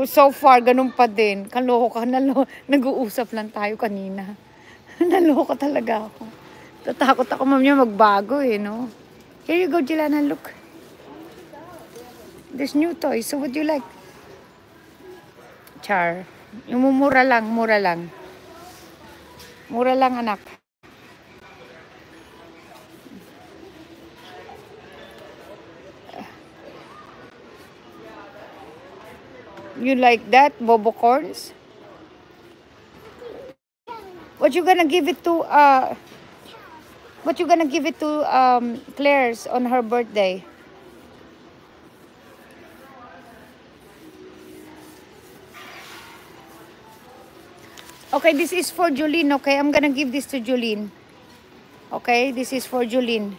So far, ganun pa din. Kaloko ka. Nag-uusap lang tayo kanina. Naloko talaga ako. Tatakot ako, ma'am niya, magbago eh, no? Here you go, Jelana, look. There's new toys. So, what do you like? Char. Yung mura lang, mura lang. Mura lang, anak. You like that, Bobo Corns? What you gonna give it to, Claire's on her birthday? Okay, this is for Jolene, okay? I'm gonna give this to Jolene. Okay, this is for Jolene.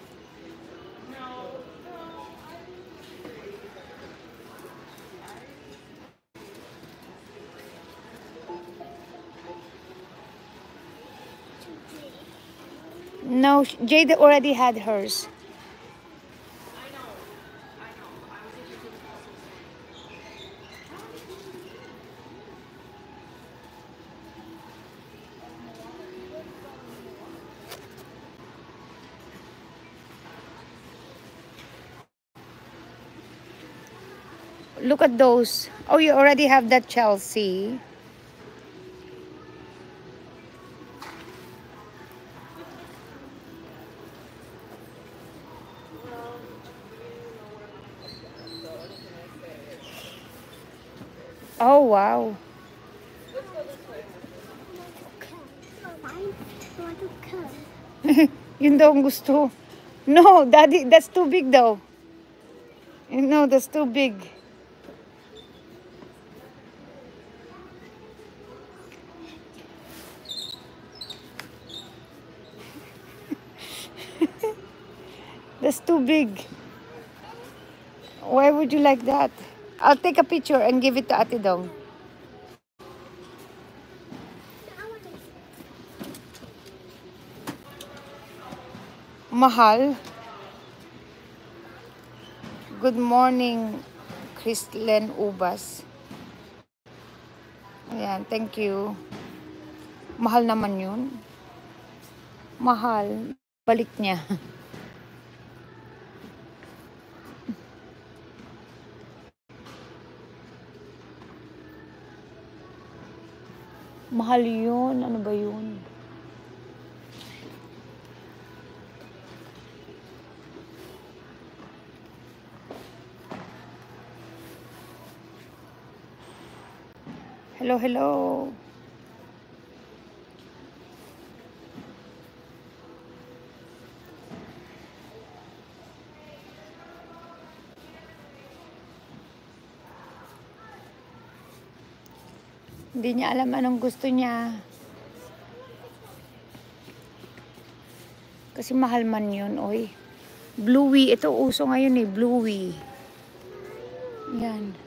No, Jade already had hers. Look at those. Oh, you already have that, Chelsea. Oh, wow. Yun daw ang gusto. No, Daddy, that's too big though. No, that's too big. That's too big. Why would you like that? I'll take a picture and give it to Ate Dong. Mahal. Good morning, Christlen Ubas. Ayan, thank you. Mahal naman yun. Mahal. Balik niya. Mahal yun. Ano ba yun? Hello, hello. Hindi niya alam anong gusto niya. Kasi mahal man yun, oy. Bluey. Ito uso ngayon eh, Bluey. Yan.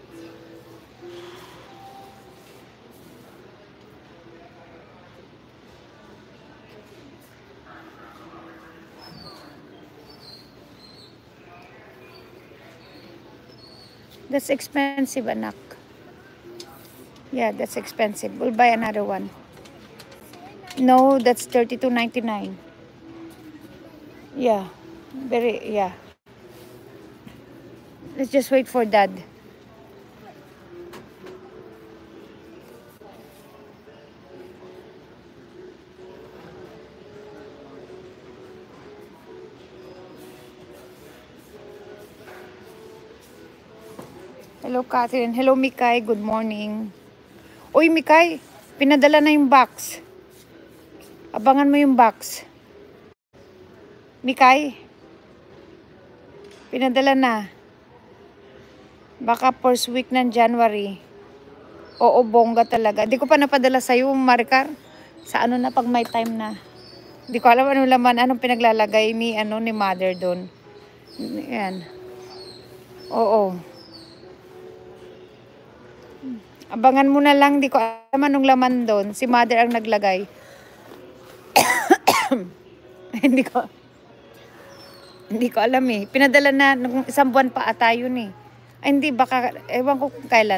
That's expensive, anak. Yeah, that's expensive. We'll buy another one. No, that's $32.99. Yeah. Yeah. Let's just wait for Dad. Hello, Catherine. Hello, Mikay. Good morning. Uy, Mikay, pinadala na yung box. Abangan mo yung box. Mikay, pinadala na. Baka first week ng January. Oo, bongga talaga. Di ko pa napadala sa'yo, Maricar. Sa ano na pag may time na. Di ko alam ano laman, anong pinaglalagay ni mother doon. Yan. Oo. Abangan mo na lang, di ko alam anong laman doon. Si mother ang naglagay. Hindi ko alam eh. Pinadala na nung isang buwan pa ata yun eh. Ay hindi, baka, ewan ko kung kailan.